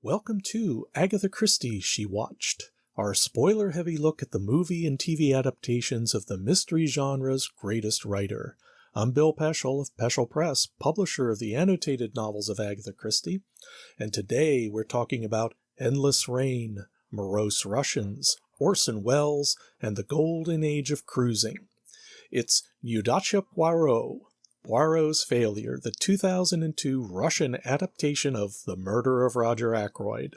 Welcome to Agatha Christie She Watched, our spoiler-heavy look at the movie and TV adaptations of the mystery genre's greatest writer. I'm Bill Peschel of Peschel Press, publisher of the annotated novels of Agatha Christie, and today we're talking about Endless Rain, Morose Russians, Orson Welles, and the Golden Age of Cruising. It's Neudotchka Poirot, Poirot's Failure, the 2002 Russian adaptation of The Murder of Roger Ackroyd.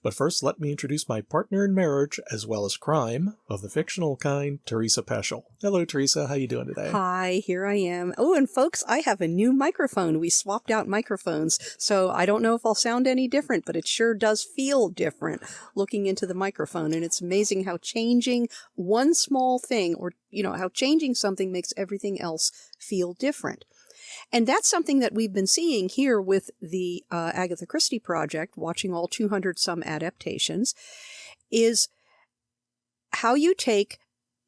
But first, let me introduce my partner in marriage, as well as crime, of the fictional kind, Teresa Peschel. Hello, Teresa. How you doing today? Hi, here I am. Oh, and folks, I have a new microphone. We swapped out microphones, so I don't know if I'll sound any different, but it sure does feel different looking into the microphone. And it's amazing how changing one small thing, or, how changing something makes everything else feel different. And that's something that we've been seeing here with the Agatha Christie project, watching all 200-some adaptations, is how you take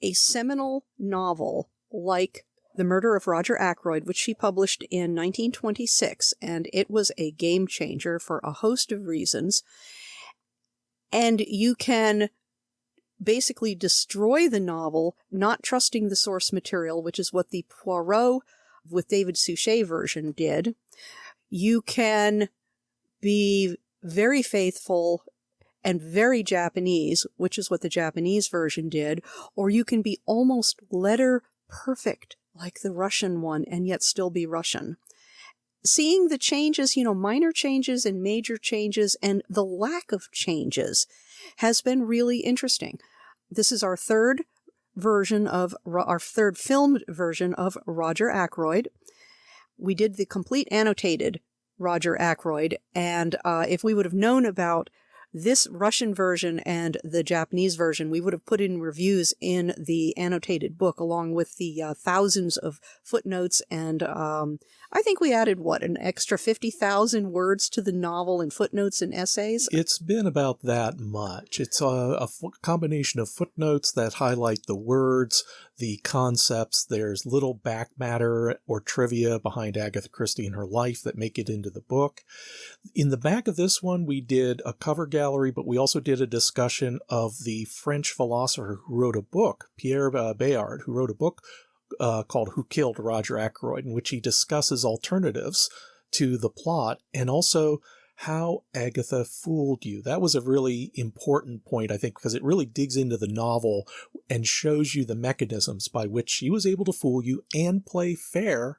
a seminal novel like The Murder of Roger Ackroyd, which she published in 1926, and it was a game changer for a host of reasons, and you can basically destroy the novel, not trusting the source material, which is what the Poirot with David Suchet version did. You can be very faithful and very Japanese, which is what the Japanese version did, or you can be almost letter perfect like the Russian one and yet still be Russian. Seeing the changes, minor changes and major changes and the lack of changes has been really interesting. This is our third filmed version of Roger Ackroyd. We did the complete annotated Roger Ackroyd, and if we would have known about this Russian version and the Japanese version, we would have put in reviews in the annotated book along with the thousands of footnotes, and I think we added, an extra 50,000 words to the novel in footnotes and essays? It's been about that much. It's a combination of footnotes that highlight the words, the concepts. There's little back matter or trivia behind Agatha Christie and her life that make it into the book. In the back of this one, we did a cover gallery, but we also did a discussion of the French philosopher who wrote a book, Pierre Bayard, who wrote a book called Who Killed Roger Ackroyd, in which he discusses alternatives to the plot and also how Agatha fooled you. That was a really important point, I think, because it really digs into the novel and shows you the mechanisms by which she was able to fool you and play fair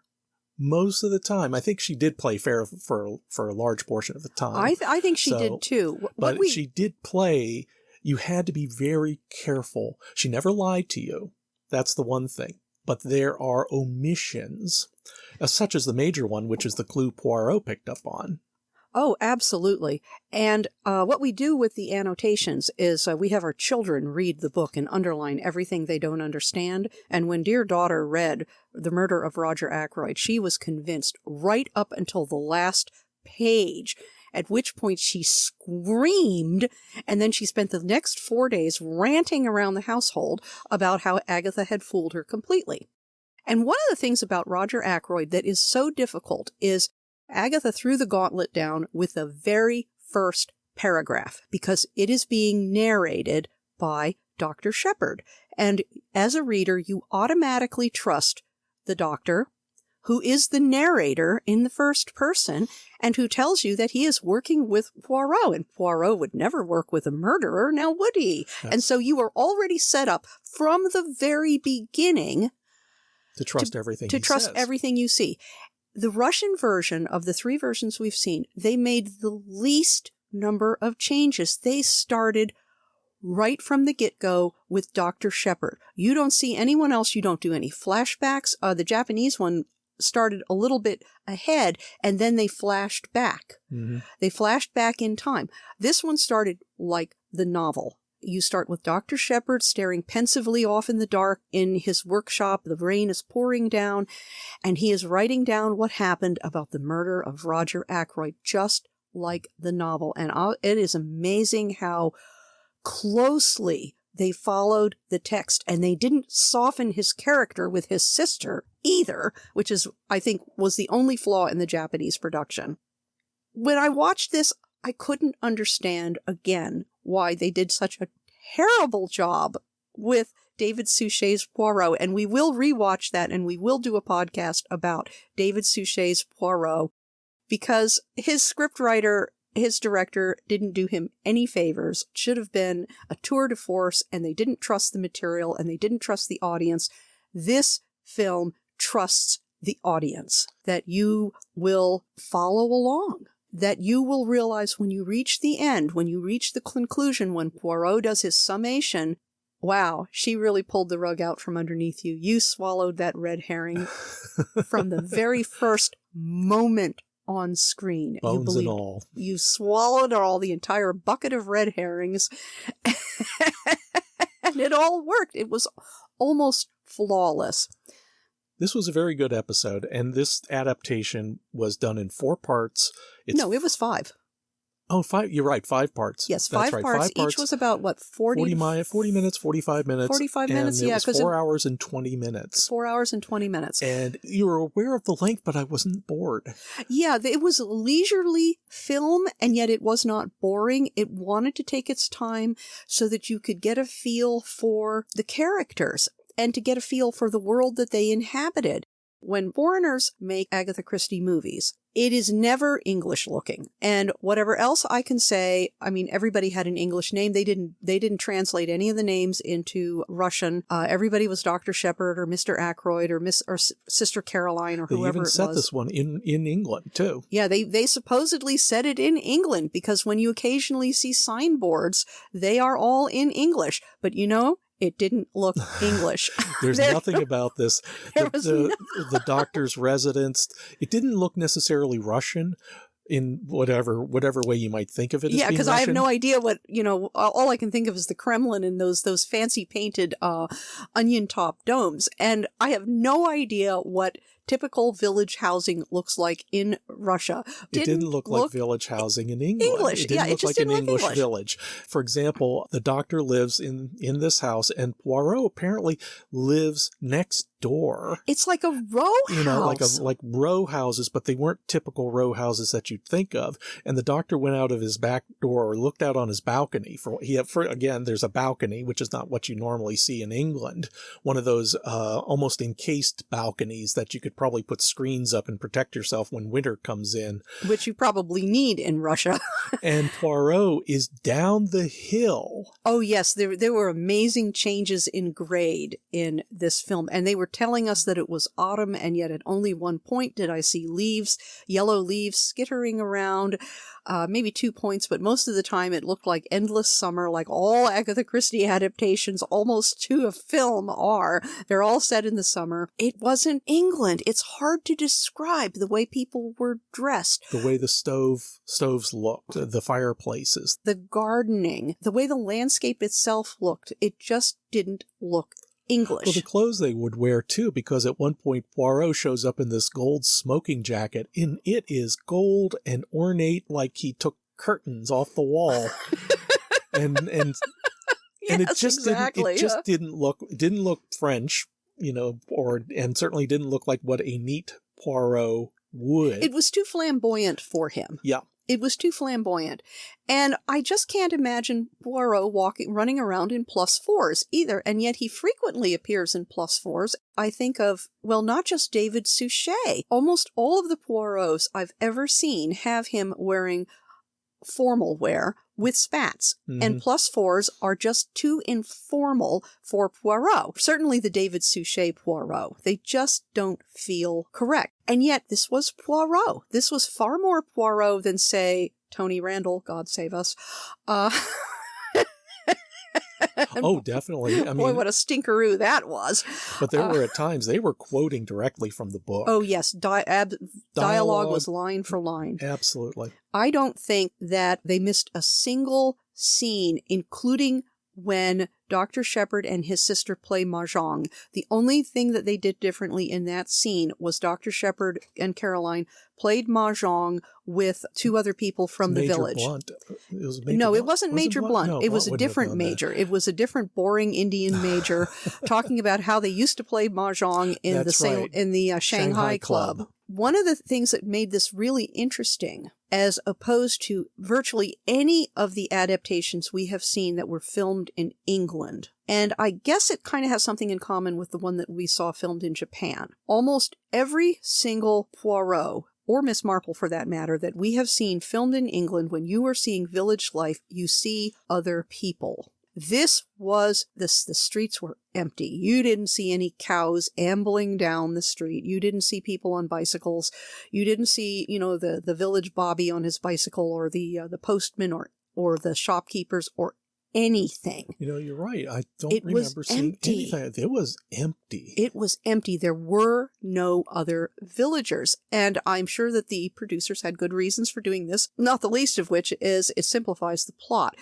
most of the time. I think she did play fair for a large portion of the time. I think she did too. She did play. You had to be very careful. She never lied to you. That's the one thing. But there are omissions, such as the major one, which is the clue Poirot picked up on. Oh, absolutely. And what we do with the annotations is we have our children read the book and underline everything they don't understand. And when dear daughter read The Murder of Roger Ackroyd, she was convinced right up until the last page, at which point she screamed, and then she spent the next 4 days ranting around the household about how Agatha had fooled her completely. And one of the things about Roger Ackroyd that is so difficult is Agatha threw the gauntlet down with the very first paragraph, because it is being narrated by Dr. Sheppard. And as a reader, you automatically trust the doctor, who is the narrator in the first person, and who tells you that he is working with Poirot, and Poirot would never work with a murderer, now would he? Yes. And so you are already set up from the very beginning to trust everything everything you see. The Russian version of the three versions we've seen, they made the least number of changes. They started right from the get-go with Dr. Sheppard. You don't see anyone else. You don't do any flashbacks. The Japanese one started a little bit ahead, and then they flashed back. Mm-hmm. They flashed back in time. This one started like the novel. You start with Dr. Sheppard staring pensively off in the dark in his workshop. The rain is pouring down, and he is writing down what happened about the murder of Roger Ackroyd, just like the novel. And it is amazing how closely they followed the text, and they didn't soften his character with his sister either, which is, I think, was the only flaw in the Japanese production. When I watched this, I couldn't understand, again, why they did such a terrible job with David Suchet's Poirot. And we will rewatch that, and we will do a podcast about David Suchet's Poirot, because his scriptwriter, his director, didn't do him any favors. It should have been a tour de force, and they didn't trust the material, and they didn't trust the audience. This film trusts the audience, that you will follow along, that you will realize when you reach the end, when you reach the conclusion, when Poirot does his summation, wow, she really pulled the rug out from underneath you. You swallowed that red herring from the very first moment on screen. Bones and all. You swallowed all, the entire bucket of red herrings. And it all worked. It was almost flawless. This was a very good episode, and this adaptation was done in 4 parts. No, it was 5. Oh, 5. You're right, 5 parts. Yes, That's 5 right, parts. 5 parts. Each was about, what, 40 minutes, 45 minutes. 45 minutes, and yeah. It was 4 hours and 20 minutes. 4 hours and 20 minutes. And you were aware of the length, but I wasn't bored. Yeah, it was a leisurely film, and yet it was not boring. It wanted to take its time so that you could get a feel for the characters and to get a feel for the world that they inhabited. When foreigners make Agatha Christie movies, it is never English looking. And whatever else I can say, I mean, everybody had an English name. They didn't translate any of the names into Russian. Everybody was Dr. Sheppard or Mr. Ackroyd or Sister Caroline or whoever it was. They even set this one in England, too. Yeah, they supposedly set it in England, because when you occasionally see signboards, they are all in English. But you know, it didn't look English. There's nothing about this. The doctor's residence, it didn't look necessarily Russian in whatever way you might think of it as being because Russian. I have no idea what, all I can think of is the Kremlin and those fancy painted onion top domes. And I have no idea what typical village housing looks like in Russia. It didn't look like village housing in England. English. It didn't look like an English English village. For example, the doctor lives in this house, and Poirot apparently lives next door. It's like a row house. Like row houses, but they weren't typical row houses that you'd think of. And the doctor went out of his back door, or looked out on his balcony. Again, there's a balcony, which is not what you normally see in England. One of those almost encased balconies that you could probably put screens up and protect yourself when winter comes in. Which you probably need in Russia. And Poirot is down the hill. Oh, yes. There were amazing changes in grade in this film. And they were telling us that it was autumn, and yet at only one point did I see yellow leaves skittering around. Maybe 2 points, but most of the time it looked like endless summer, like all Agatha Christie adaptations almost to a film are. They're all set in the summer. It wasn't England. It's hard to describe the way people were dressed. The way the stoves looked, the fireplaces. The gardening, the way the landscape itself looked. It just didn't look English. Well, the clothes they would wear, too, because at one point Poirot shows up in this gold smoking jacket, and it is gold and ornate like he took curtains off the wall. and yes, it just exactly. didn't look French, and certainly didn't look like what a neat Poirot would. It was too flamboyant for him. Yeah. It was too flamboyant. And I just can't imagine Poirot running around in +4s either. And yet he frequently appears in +4s. I think of, not just David Suchet. Almost all of the Poirots I've ever seen have him wearing formal wear with spats. Mm-hmm. And +4s are just too informal for Poirot. Certainly the David Suchet Poirot. They just don't feel correct. And yet this was Poirot. This was far more Poirot than, say, Tony Randall, God save us. Oh, definitely. I mean, boy, what a stinkeroo that was. But there were at times they were quoting directly from the book. Oh, yes. Dialogue was line for line. Absolutely. I don't think that they missed a single scene, including when Dr. Sheppard and his sister play mahjong. The only thing that they did differently in that scene was Dr. Sheppard and Caroline played mahjong with two other people from the Major village. Blunt. It wasn't Major Blunt. No, it was Blunt a wouldn't have different done major. It was a different boring Indian major talking about how they used to play mahjong in the Shanghai Club. One of the things that made this really interesting, as opposed to virtually any of the adaptations we have seen that were filmed in England, and I guess it kind of has something in common with the one that we saw filmed in Japan. Almost every single Poirot, or Miss Marple for that matter, that we have seen filmed in England, when you are seeing village life, you see other people. This was, the streets were empty. You didn't see any cows ambling down the street. You didn't see people on bicycles. You didn't see, the village bobby on his bicycle, or the postman or the shopkeepers or anything. You're right. I don't remember seeing anything. It was empty. It was empty. There were no other villagers. And I'm sure that the producers had good reasons for doing this, not the least of which is it simplifies the plot.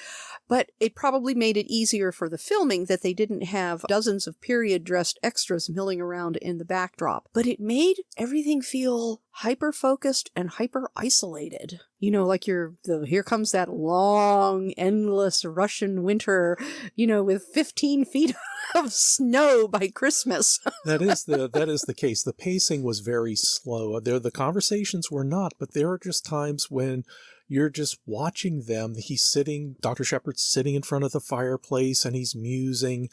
But it probably made it easier for the filming that they didn't have dozens of period-dressed extras milling around in the backdrop. But it made everything feel hyper-focused and hyper-isolated. Like here comes that long, endless Russian winter, with 15 feet of snow by Christmas. That is the case. The pacing was very slow. The conversations were not, but there are just times when you're just watching them. Dr. Sheppard's sitting in front of the fireplace and he's musing.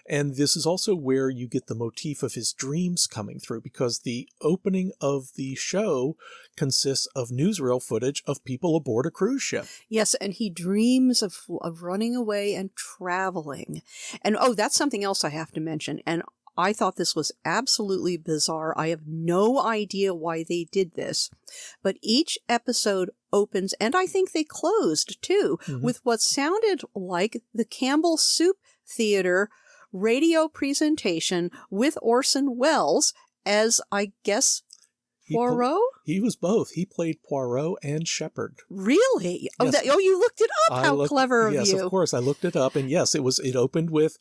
And this is also where you get the motif of his dreams coming through, because the opening of the show consists of newsreel footage of people aboard a cruise ship. Yes, and he dreams of running away and traveling. And that's something else I have to mention. And I thought this was absolutely bizarre. I have no idea why they did this. But each episode opens, and I think they closed too, with what sounded like the Campbell Soup Theater radio presentation with Orson Welles as, I guess, Poirot? He was both. He played Poirot and Sheppard. Really? Yes. You looked it up? How clever of you. Yes, of course. I looked it up. And yes, it opened with,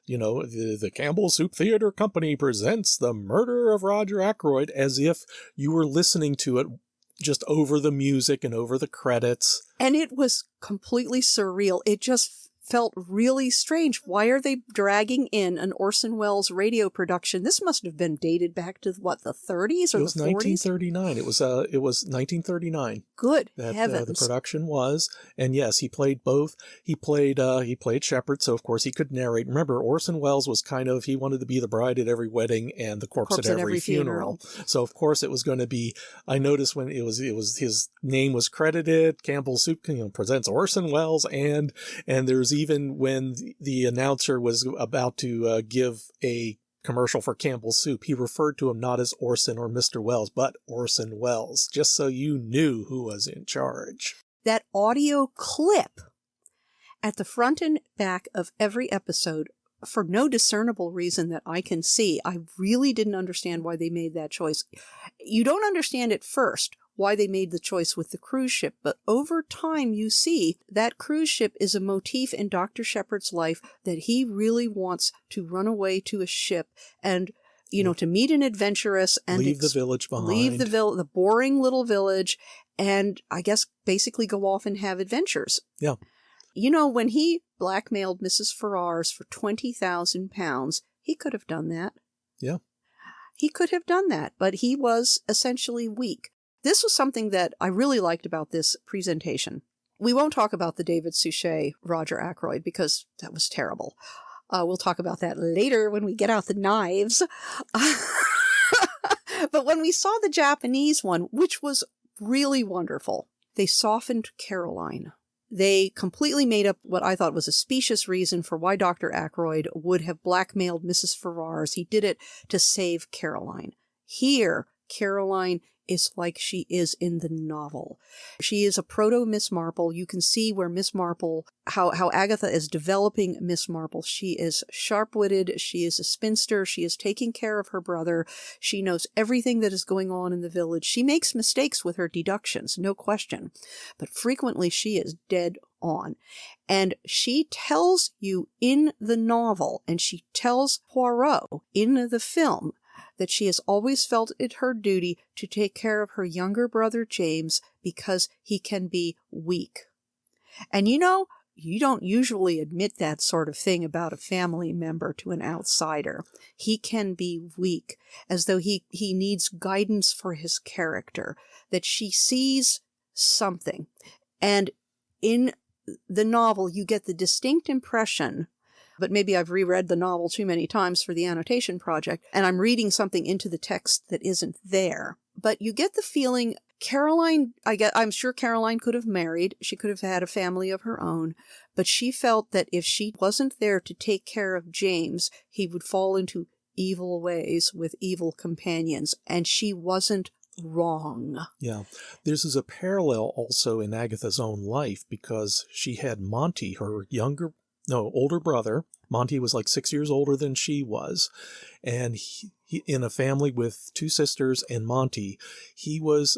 the Campbell Soup Theater Company presents The Murder of Roger Ackroyd, as if you were listening to it just over the music and over the credits. And it was completely surreal. It just felt really strange. Why are they dragging in an Orson Welles radio production? This must have been dated back to the 30s or the 40s? It was 1939. It was 1939. Good that, heavens. The production was. And yes, he played both. He played Sheppard, so of course he could narrate. Remember, Orson Welles was he wanted to be the bride at every wedding and the corpse at every funeral. So of course it was going to be, I noticed when it was his name was credited, Campbell Soup presents Orson Welles, and there's even when the announcer was about to give a commercial for Campbell Soup, he referred to him not as Orson or Mr. Welles, but Orson Welles, just so you knew who was in charge. That audio clip at the front and back of every episode, for no discernible reason that I can see, I really didn't understand why they made that choice. You don't understand at first why they made the choice with the cruise ship, but over time you see that cruise ship is a motif in Dr. Sheppard's life, that he really wants to run away to a ship and, to meet an adventuress and leave the village behind. Leave the boring little village and, I guess, basically go off and have adventures. Yeah. When he blackmailed Mrs. Ferrars for £20,000, he could have done that. Yeah. He could have done that, but he was essentially weak. This was something that I really liked about this presentation. We won't talk about the David Suchet Roger Ackroyd because that was terrible. We'll talk about that later when we get out the knives. But when we saw the Japanese one, which was really wonderful, they softened Caroline. They completely made up what I thought was a specious reason for why Dr. Ackroyd would have blackmailed Mrs. Ferrars. He did it to save Caroline. Here, Caroline is like she is in the novel. She is a proto-Miss Marple. You can see where Miss Marple, how Agatha is developing Miss Marple. She is sharp-witted. She is a spinster. She is taking care of her brother. She knows everything that is going on in the village. She makes mistakes with her deductions, no question. But frequently she is dead on. And she tells you in the novel, and she tells Poirot in the film, that she has always felt it her duty to take care of her younger brother James because he can be weak. And you know, you don't usually admit that sort of thing about a family member to an outsider. He can be weak, as though he needs guidance for his character, that she sees something. And in the novel, you get the distinct impression, but maybe I've reread the novel too many times for the annotation project, and I'm reading something into the text that isn't there. But you get the feeling I'm sure Caroline could have married. She could have had a family of her own. But she felt that if she wasn't there to take care of James, he would fall into evil ways with evil companions. And she wasn't wrong. Yeah. There's a parallel also in Agatha's own life, because she had Monty, her older brother. Monty was like 6 years older than she was. And he in a family with two sisters and Monty, he was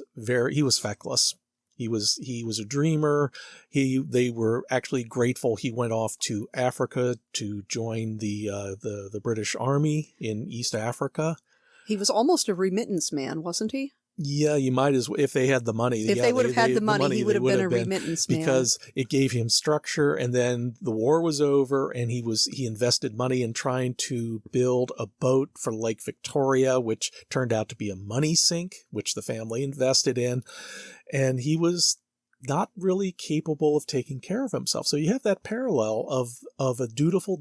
feckless. He was a dreamer. They were actually grateful he went off to Africa to join the British Army in East Africa. He was almost a remittance man, wasn't he? Yeah, you might as well, if they had the money. If they would have had the money, he would have been a remittance man. Because it gave him structure, and then the war was over, and he invested money in trying to build a boat for Lake Victoria, which turned out to be a money sink, which the family invested in. And he was not really capable of taking care of himself. So you have that parallel of a dutiful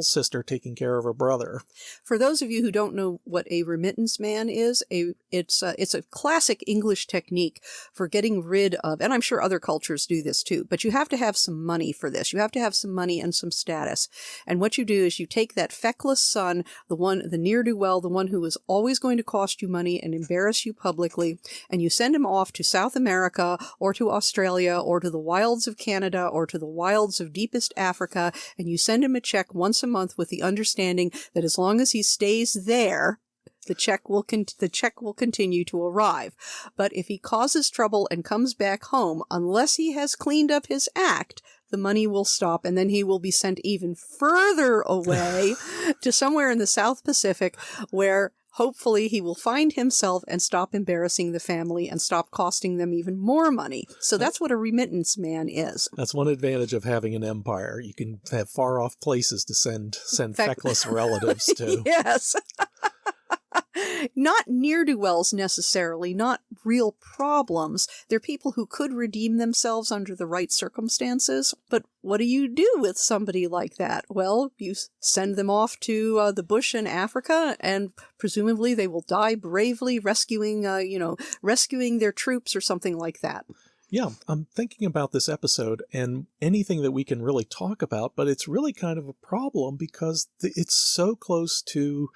sister taking care of her brother. For those of you who don't know what a remittance man is, it's a classic English technique for getting rid of, and I'm sure other cultures do this too, but you have to have some money for this. You have to have some money and some status. And what you do is you take that feckless son, the ne'er-do-well, the one who is always going to cost you money and embarrass you publicly, and you send him off to South America or to Australia or to the wilds of Canada or to the wilds of deepest Africa, and you send him a check once a month with the understanding that as long as he stays there, the check will continue to arrive. But if he causes trouble and comes back home, unless he has cleaned up his act, the money will stop, and then he will be sent even further away to somewhere in the South Pacific, where hopefully he will find himself and stop embarrassing the family and stop costing them even more money. So that's what a remittance man is. That's one advantage of having an empire. You can have far off places to send feckless relatives to. Yes. Not ne'er-do-wells necessarily, not real problems. They're people who could redeem themselves under the right circumstances. But what do you do with somebody like that? Well, you send them off to the bush in Africa, and presumably they will die bravely rescuing their troops or something like that. Yeah, I'm thinking about this episode and anything that we can really talk about, but it's really kind of a problem because it's so close to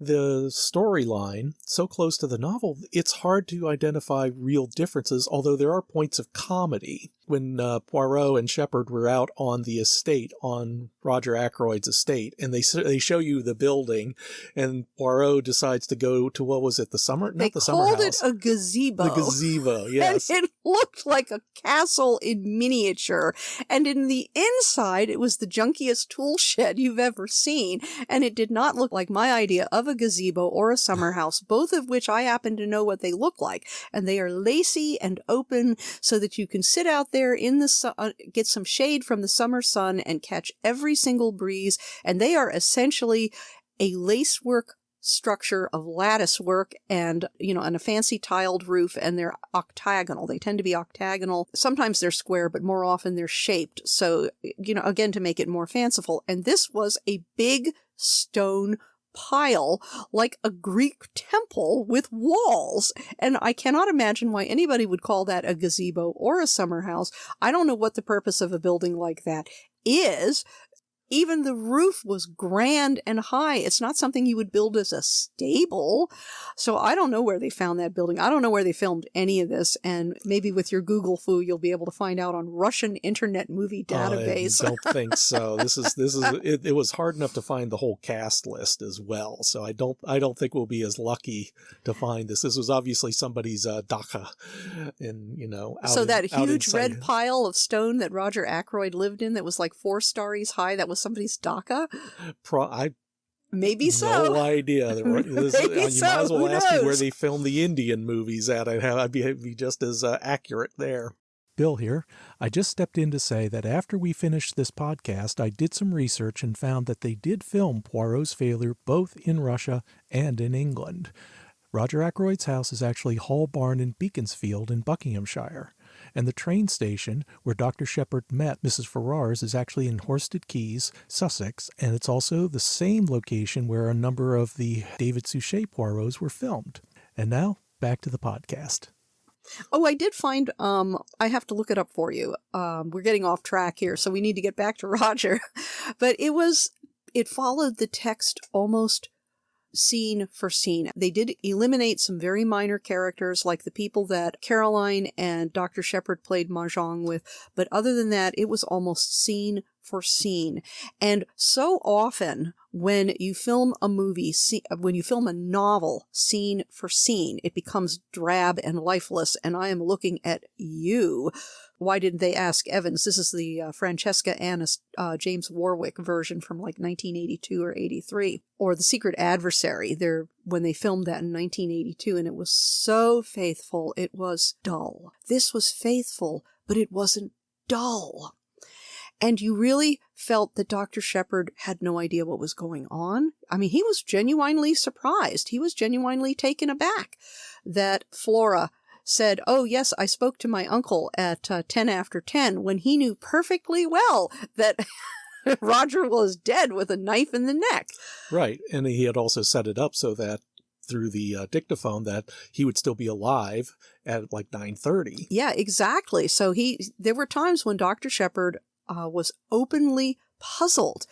the storyline, so close to the novel, it's hard to identify real differences, although there are points of comedy. When Poirot and Sheppard were out on the estate, on Roger Ackroyd's estate, and they show you the building, and Poirot decides to go to, what was it, the summer? Not the summer house. They called it a gazebo. The gazebo, yes. And it looked like a castle in miniature. And in the inside, it was the junkiest tool shed you've ever seen. And it did not look like my idea of a gazebo or a summer house, both of which I happen to know what they look like. And they are lacy and open so that you can sit out there in the sun, get some shade from the summer sun and catch every single breeze. And they are essentially a lacework structure of lattice work and, and a fancy tiled roof, and they're octagonal. They tend to be octagonal. Sometimes they're square, but more often they're shaped. So, again, to make it more fanciful. And this was a big stone pile, like a Greek temple with walls. And I cannot imagine why anybody would call that a gazebo or a summer house. I don't know what the purpose of a building like that is. Even the roof was grand and high. It's not something you would build as a stable. So I don't know where they found that building. I don't know where they filmed any of this. And maybe with your Google foo, you'll be able to find out on Russian Internet Movie Database. I don't think so. It was hard enough to find the whole cast list as well. So I don't think we'll be as lucky to find this. This was obviously somebody's dacha, So that huge red pile of stone that Roger Ackroyd lived in that was like 4 stories high, that was somebody's dacha? Maybe so. No idea. You might as well ask me where they filmed the Indian movies at. I'd be just as accurate there. Bill here. I just stepped in to say that after we finished this podcast, I did some research and found that they did film Poirot's failure both in Russia and in England. Roger Ackroyd's house is actually Hall Barn in Beaconsfield in Buckinghamshire, and the train station where Dr. Sheppard met Mrs. Ferrars is actually in Horsted Quays, Sussex, and it's also the same location where a number of the David Suchet Poirots were filmed. And now, back to the podcast. Oh, I did find, I have to look it up for you. We're getting off track here, so we need to get back to Roger. But it followed the text almost scene for scene. They did eliminate some very minor characters like the people that Caroline and Dr. Sheppard played mahjong with, but other than that, it was almost scene for scene. And so often when you film a movie, when you film a novel scene for scene, it becomes drab and lifeless, and I am looking at you. Why didn't they ask Evans? This is the Francesca Annis, James Warwick version from like 1982 or 83. Or The Secret Adversary, when they filmed that in 1982, and it was so faithful, it was dull. This was faithful, but it wasn't dull. And you really felt that Dr. Sheppard had no idea what was going on. I mean, he was genuinely surprised. He was genuinely taken aback that Flora said, "Oh, yes, I spoke to my uncle at 10 after 10, when he knew perfectly well that Roger was dead with a knife in the neck." Right. And he had also set it up so that through the dictaphone that he would still be alive at like 9:30. Yeah, exactly. So there were times when Dr. Sheppard was openly puzzled,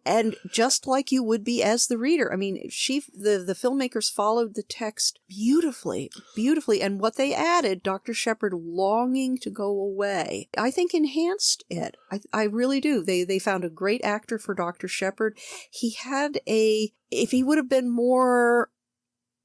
and just like you would be as the reader. I mean, the filmmakers followed the text beautifully, and what they added, Dr. Sheppard longing to go away, I think enhanced it. I really do. They found a great actor for Dr. Sheppard. If he would have been more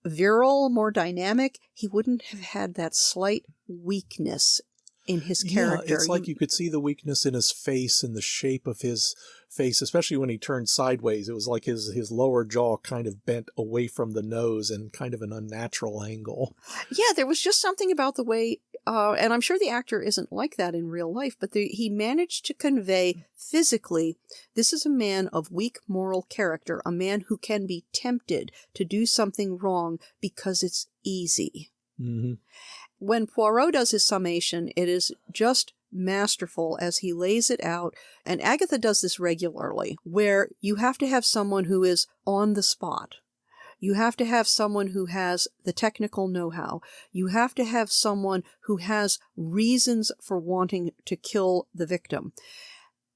virile, more dynamic, he wouldn't have had that slight weakness in his character. Yeah, it's like you could see the weakness in his face and the shape of his face, especially when he turned sideways. It was like his lower jaw kind of bent away from the nose in kind of an unnatural angle. Yeah, there was just something about the way, and I'm sure the actor isn't like that in real life, but he managed to convey physically, this is a man of weak moral character, a man who can be tempted to do something wrong because it's easy. Mm-hmm. When Poirot does his summation, it is just masterful as he lays it out. And Agatha does this regularly, where you have to have someone who is on the spot. You have to have someone who has the technical know-how. You have to have someone who has reasons for wanting to kill the victim.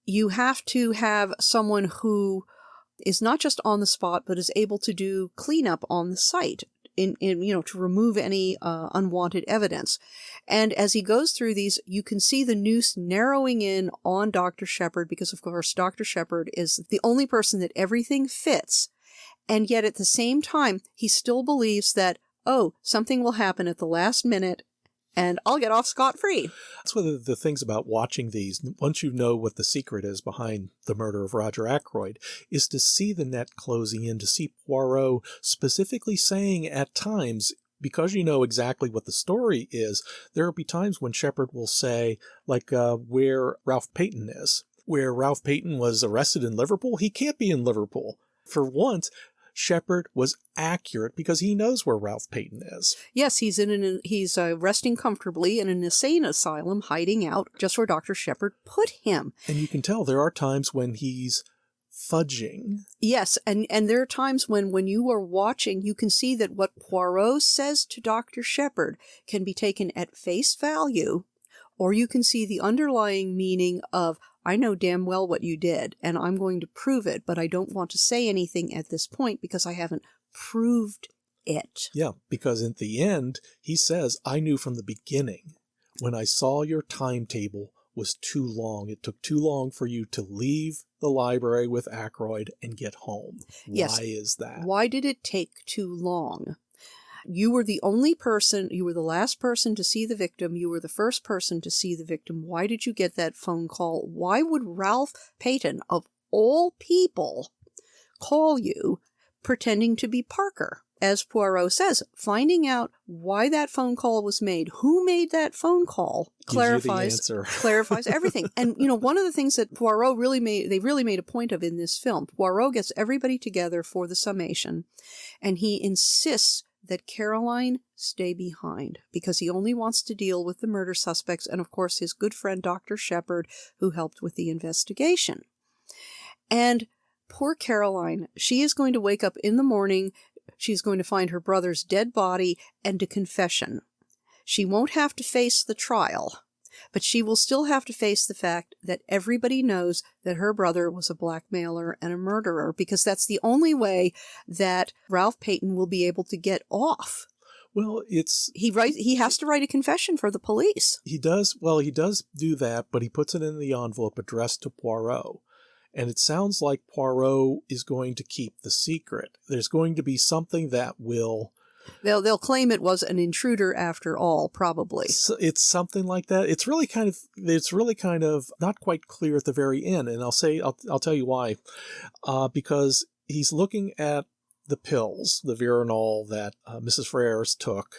You have to have someone who is not just on the spot, but is able to do cleanup on the site. To remove any unwanted evidence. And as he goes through these, you can see the noose narrowing in on Dr. Sheppard, because of course Dr. Sheppard is the only person that everything fits. And yet at the same time, he still believes that, something will happen at the last minute and I'll get off scot-free. That's one of the things about watching these, once you know what the secret is behind the murder of Roger Ackroyd, is to see the net closing in, to see Poirot specifically saying at times, because you know exactly what the story is, there will be times when Sheppard will say, like where Ralph Paton is. Where Ralph Paton was arrested in Liverpool, he can't be in Liverpool. For once, Sheppard was accurate because he knows where Ralph Paton is. Yes, he's resting comfortably in an insane asylum, hiding out just where Dr. Sheppard put him. And you can tell there are times when he's fudging. Yes, and there are times when you are watching, you can see that what Poirot says to Dr. Sheppard can be taken at face value, or you can see the underlying meaning of, I know damn well what you did, and I'm going to prove it, but I don't want to say anything at this point because I haven't proved it. Yeah, because at the end, he says, I knew from the beginning, when I saw your timetable was too long. It took too long for you to leave the library with Ackroyd and get home. Yes. Why is that? Why did it take too long? You were the only person, you were the last person to see the victim, you were the first person to see the victim. Why did you get that phone call? Why would Ralph Paton, of all people, call you pretending to be Parker. As Poirot says, finding out why that phone call was made, who made that phone call, clarifies everything. And, one of the things that Poirot really made a point of in this film, Poirot gets everybody together for the summation, and he insists that Caroline stay behind because he only wants to deal with the murder suspects and, of course, his good friend Dr. Sheppard, who helped with the investigation. And poor Caroline, she is going to wake up in the morning. She's going to find her brother's dead body and a confession. She won't have to face the trial, but she will still have to face the fact that everybody knows that her brother was a blackmailer and a murderer, because that's the only way that Ralph Paton will be able to get off. Well, he has to write a confession for the police. He does do that, but he puts it in the envelope addressed to Poirot. And it sounds like Poirot is going to keep the secret. There's going to be something that will... They'll claim it was an intruder after all, probably. It's something like that. It's really kind of not quite clear at the very end. And I'll tell you why. Because he's looking at the pills, the Veronal that Mrs. Ferrers took.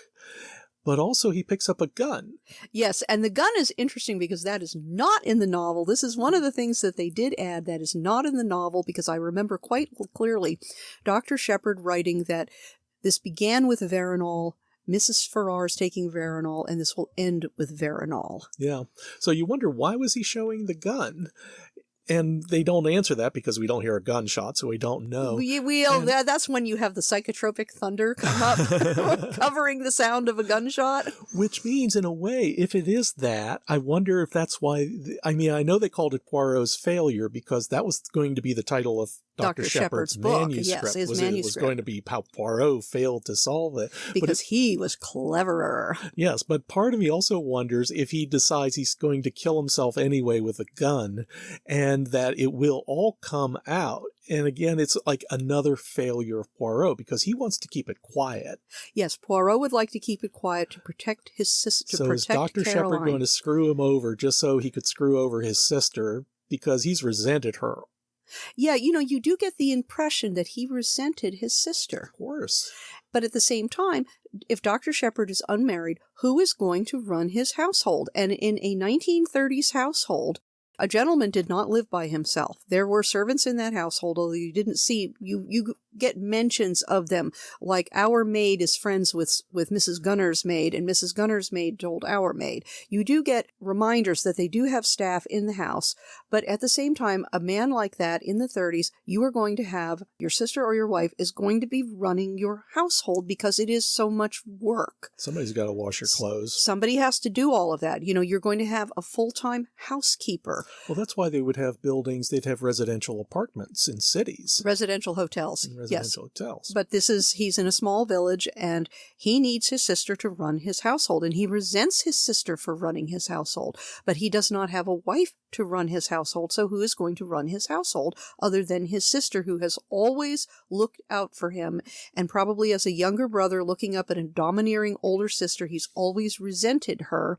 But also he picks up a gun. Yes, and the gun is interesting because that is not in the novel. This is one of the things that they did add that is not in the novel, because I remember quite clearly Dr. Sheppard writing that this began with Veronal, Mrs. Ferrars taking Veronal, and this will end with Veronal. Yeah. So you wonder, why was he showing the gun? And they don't answer that because we don't hear a gunshot, so we don't know. That's when you have the psychotropic thunder come up, covering the sound of a gunshot. Which means, in a way, if it is that, I wonder if that's why... I know they called it Poirot's failure because that was going to be the title of Dr. Sheppard's manuscript. Yes, his manuscript. It was going to be how Poirot failed to solve it. Because he was cleverer. Yes, but part of me also wonders if he decides he's going to kill himself anyway with a gun, and that it will all come out. And again, it's like another failure of Poirot because he wants to keep it quiet. Yes, Poirot would like to keep it quiet to protect his sister. So is Dr. Sheppard going to screw him over just so he could screw over his sister because he's resented her? Yeah, you do get the impression that he resented his sister. Of course. But at the same time, if Dr. Sheppard is unmarried, who is going to run his household? And in a 1930s household, a gentleman did not live by himself. There were servants in that household, although you didn't see, you get mentions of them, like our maid is friends with Mrs. Gunner's maid, and Mrs. Gunner's maid told our maid. You do get reminders that they do have staff in the house, but at the same time, a man like that in the 30s, you are going to have, your sister or your wife is going to be running your household because it is so much work. Somebody's got to wash your clothes. Somebody has to do all of that. You're going to have a full-time housekeeper. Well, that's why they would have buildings, they'd have residential apartments in cities. Residential hotels. Hotels. But he's in a small village and he needs his sister to run his household, and he resents his sister for running his household, but he does not have a wife to run his household. So who is going to run his household other than his sister, who has always looked out for him, and probably as a younger brother looking up at a domineering older sister, he's always resented her.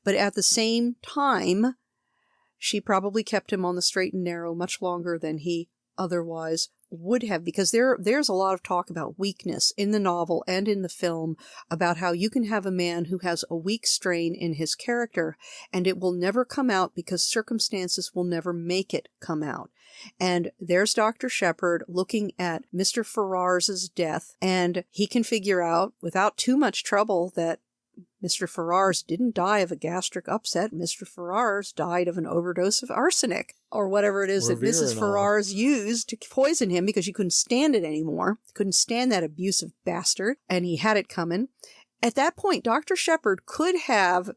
But at the same time, she probably kept him on the straight and narrow much longer than he otherwise would have, because there's a lot of talk about weakness in the novel and in the film, about how you can have a man who has a weak strain in his character and it will never come out because circumstances will never make it come out. And there's Dr. Sheppard looking at Mr. Ferrars's death, and he can figure out without too much trouble that Mr. Ferrars didn't die of a gastric upset. Mr. Ferrars died of an overdose of arsenic, or whatever it is that Mrs. Ferrars used to poison him because she couldn't stand it anymore. Couldn't stand that abusive bastard, and he had it coming. At that point, Dr. Sheppard could have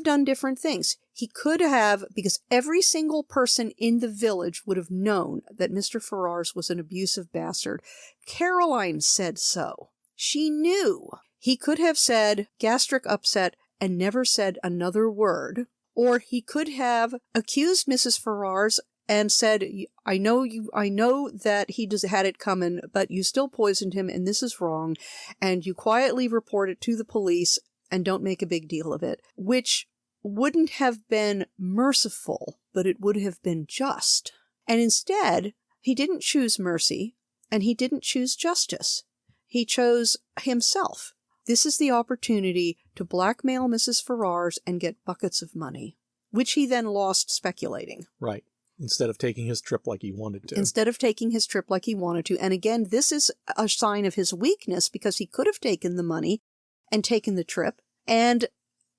done different things. He could have, because every single person in the village would have known that Mr. Ferrars was an abusive bastard. Caroline said so. She knew. He could have said gastric upset and never said another word, or he could have accused Mrs. Ferrars and said, I know that he had it coming, but you still poisoned him and this is wrong, and you quietly report it to the police and don't make a big deal of it, which wouldn't have been merciful, but it would have been just. And instead, he didn't choose mercy. And he didn't choose justice. He chose himself. This is the opportunity to blackmail Mrs. Ferrars and get buckets of money, which he then lost speculating. Right. Instead of taking his trip like he wanted to. Instead of taking his trip like he wanted to. And again, this is a sign of his weakness, because he could have taken the money and taken the trip and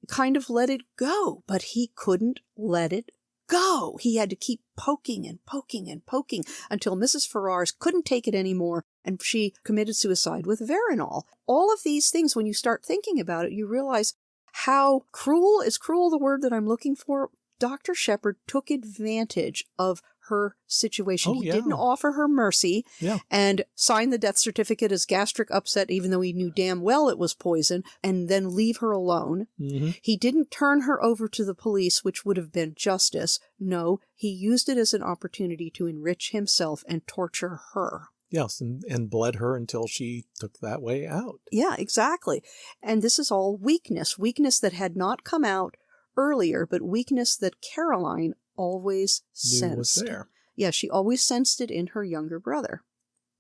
kind of let it go, but he couldn't let it go. He had to keep poking and poking and poking until Mrs. Ferrars couldn't take it anymore, and she committed suicide with Veronal. All of these things, when you start thinking about it, you realize how cruel, is cruel the word that I'm looking for? Dr. Sheppard took advantage of her situation. He didn't offer her mercy and sign the death certificate as gastric upset, even though he knew damn well it was poison, and then leave her alone. Mm-hmm. He didn't turn her over to the police, which would have been justice. No, he used it as an opportunity to enrich himself and torture her. Yes, and bled her until she took that way out. Yeah, exactly. And this is all weakness that had not come out earlier, but weakness that Caroline always sensed. Knew was there. Yeah, she always sensed it in her younger brother.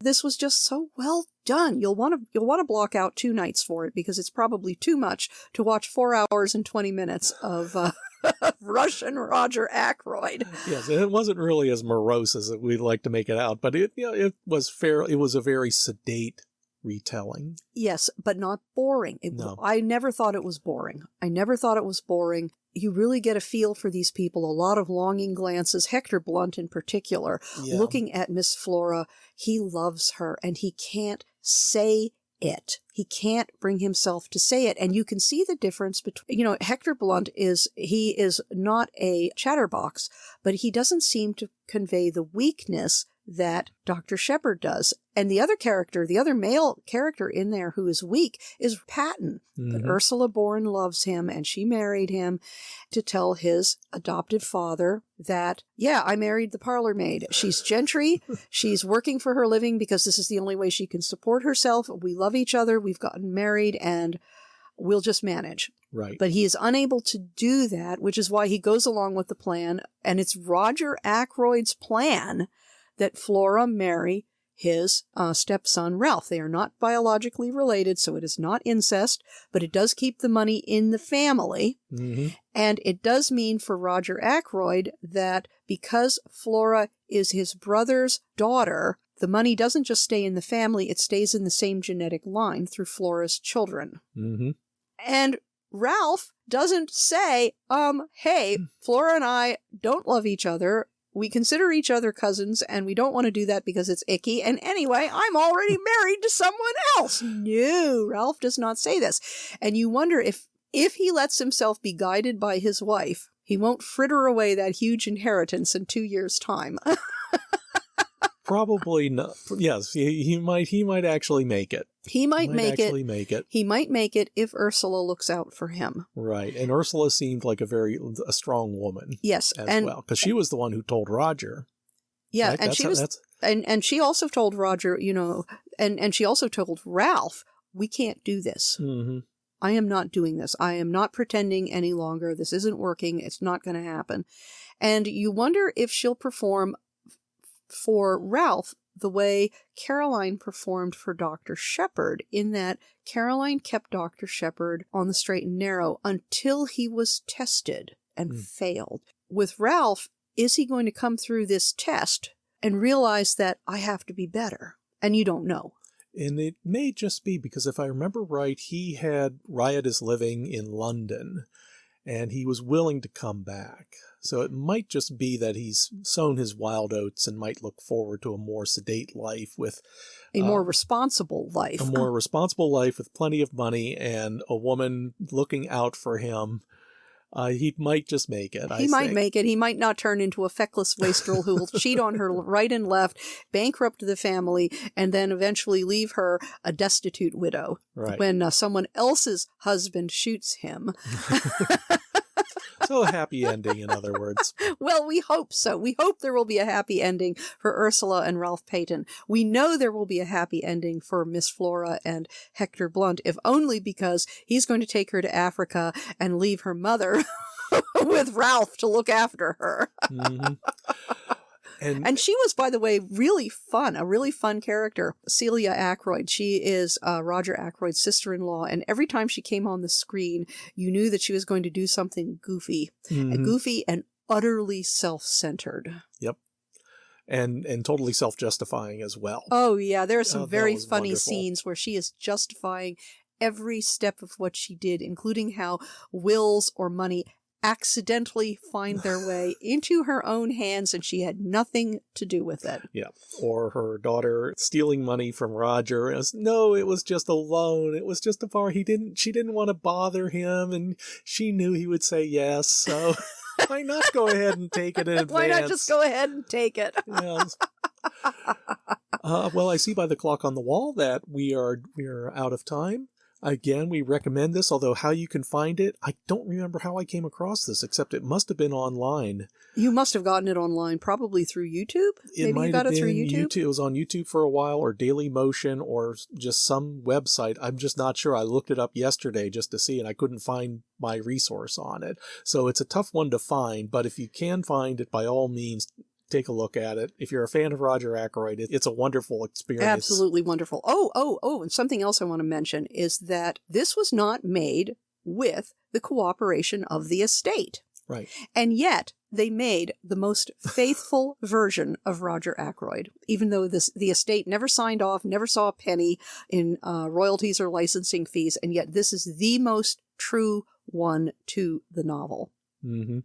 This was just so well done. You'll want to block out 2 nights for it, because it's probably too much to watch 4 hours and 20 minutes of Russian Roger Ackroyd. Yes, it wasn't really as morose as we'd like to make it out, but it was fair. It was a very sedate retelling. Yes, but not boring. No. I never thought it was boring. You really get a feel for these people, a lot of longing glances. Hector Blunt in particular, looking at Miss Flora, he loves her, and he can't say it. He can't bring himself to say it. And you can see the difference between, Hector Blunt is not a chatterbox, but he doesn't seem to convey the weakness that Dr. Sheppard does. And the other male character in there who is weak is Paton. Mm-hmm. But Ursula Bourne loves him, and she married him to tell his adoptive father that, I married the parlor maid. She's gentry. She's working for her living because this is the only way she can support herself. We love each other. We've gotten married, and we'll just manage. Right. But he is unable to do that, which is why he goes along with the plan. And it's Roger Ackroyd's plan that Flora marry his stepson, Ralph. They are not biologically related, so it is not incest, but it does keep the money in the family. Mm-hmm. And it does mean for Roger Ackroyd that because Flora is his brother's daughter, the money doesn't just stay in the family, it stays in the same genetic line through Flora's children. Mm-hmm. And Ralph doesn't say, hey, Flora and I don't love each other. We consider each other cousins, and we don't want to do that because it's icky. And anyway, I'm already married to someone else. No, Ralph does not say this. And you wonder if he lets himself be guided by his wife, he won't fritter away that huge inheritance in 2 years' time. Probably not. Yes, he might actually make it. He might make it. He might make it if Ursula looks out for him. Right. And Ursula seemed like a strong woman. Yes. Well, because she was the one who told Roger. Yeah. Right? And and she also told Roger, and she also told Ralph, we can't do this. Mm-hmm. I am not doing this. I am not pretending any longer. This isn't working. It's not going to happen. And you wonder if she'll perform for Ralph the way Caroline performed for Dr. Sheppard, in that Caroline kept Dr. Sheppard on the straight and narrow until he was tested and failed. With Ralph, is he going to come through this test and realize that I have to be better? And you don't know. And it may just be because, if I remember right, he had riotous living in London, and he was willing to come back. So it might just be that he's sown his wild oats and might look forward to a more sedate life with a more responsible life. A more responsible life with plenty of money and a woman looking out for him. He might just make it. He might make it. He might not turn into a feckless wastrel who will cheat on her right and left, bankrupt the family, and then eventually leave her a destitute widow when someone else's husband shoots him. So a happy ending, in other words. Well, we hope so. We hope there will be a happy ending for Ursula and Ralph Paton. We know there will be a happy ending for Miss Flora and Hector Blunt, if only because he's going to take her to Africa and leave her mother with Ralph to look after her. Mm-hmm. And she was, by the way, really fun, a really fun character. Celia Ackroyd. She is Roger Ackroyd's sister-in-law. And every time she came on the screen, you knew that she was going to do something goofy. Goofy and utterly self-centered. Yep. And totally self-justifying as well. Oh, yeah. There are some very funny wonderful scenes where she is justifying every step of what she did, including how wills or money accidentally find their way into her own hands and she had nothing to do with it. Yeah. Or her daughter stealing money from Roger. No, it was just a loan. It was just a bar. She didn't want to bother him, and she knew he would say yes. So why not go ahead and take it in advance? Why not just go ahead and take it? Yes. Well, I see by the clock on the wall that we are out of time. Again, we recommend this, although how you can find it, I don't remember how I came across this, except it must have been online. You must have gotten it online, probably through YouTube? Maybe you got it through YouTube? It was on YouTube for a while, or Daily Motion, or just some website. I'm just not sure. I looked it up yesterday just to see, and I couldn't find my resource on it. So it's a tough one to find, but if you can find it, by all means, take a look at it. If you're a fan of Roger Ackroyd, it's a wonderful experience. Absolutely wonderful. Oh, and something else I want to mention is that this was not made with the cooperation of the estate. Right. And yet they made the most faithful version of Roger Ackroyd, even though the estate never signed off, never saw a penny in royalties or licensing fees, and yet this is the most true one to the novel. Mm-hmm.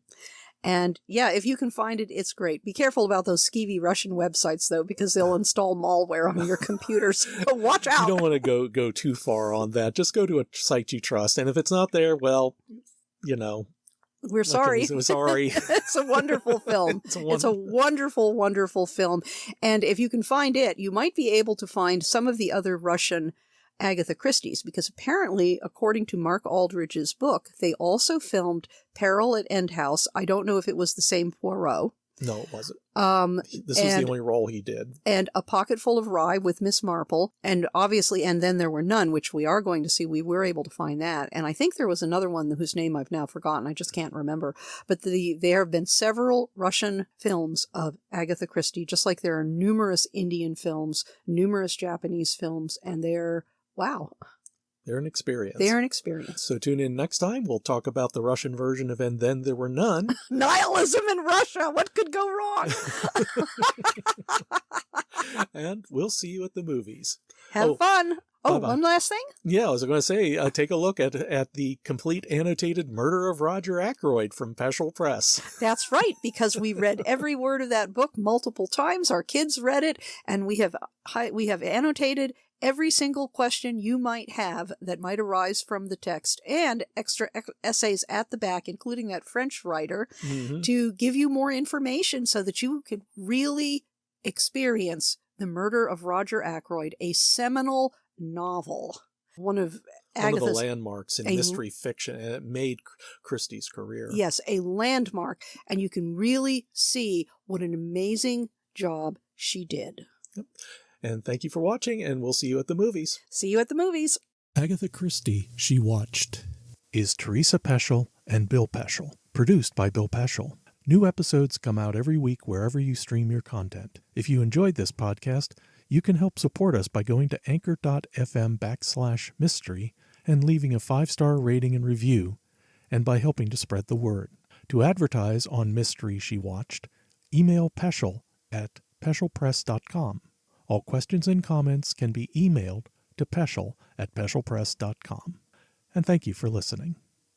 And yeah, if you can find it, it's great. Be careful about those skeevy Russian websites, though, because they'll install malware on your computers. So watch out. You don't want to go too far on that. Just go to a site you trust. And if it's not there, well, we're sorry. We're sorry. It's a wonderful film. It's a wonderful, wonderful film. And if you can find it, you might be able to find some of the other Russian Agatha Christie's, because apparently, according to Mark Aldridge's book, they also filmed Peril at End House. I don't know if it was the same Poirot. No, it wasn't. This was the only role he did. And A Pocket Full of Rye with Miss Marple. And obviously, And Then There Were None, which we are going to see. We were able to find that. And I think there was another one whose name I've now forgotten. I just can't remember. But there have been several Russian films of Agatha Christie, just like there are numerous Indian films, numerous Japanese films, and wow. They're an experience. So tune in next time. We'll talk about the Russian version of And Then There Were None. Nihilism in Russia. What could go wrong? And we'll see you at the movies. Have fun. Oh, bye-bye. One last thing? Yeah, I was going to say, take a look at the complete annotated Murder of Roger Ackroyd from Peschel Press. That's right, because we read every word of that book multiple times. Our kids read it, and we have annotated every single question you might have that might arise from the text, and extra essays at the back, including that French writer, to give you more information so that you could really experience the Murder of Roger Ackroyd, a seminal novel. One of the landmarks in mystery fiction, and it made Christie's career. Yes, a landmark, and you can really see what an amazing job she did. Yep. And thank you for watching, and we'll see you at the movies. See you at the movies. Agatha Christie, She Watched, is Teresa Peschel and Bill Peschel, produced by Bill Peschel. New episodes come out every week wherever you stream your content. If you enjoyed this podcast, you can help support us by going to anchor.fm/mystery and leaving a 5-star rating and review, and by helping to spread the word. To advertise on Mystery She Watched, email Peschel at peschelpress.com. All questions and comments can be emailed to Peschel at peschelpress.com. And thank you for listening.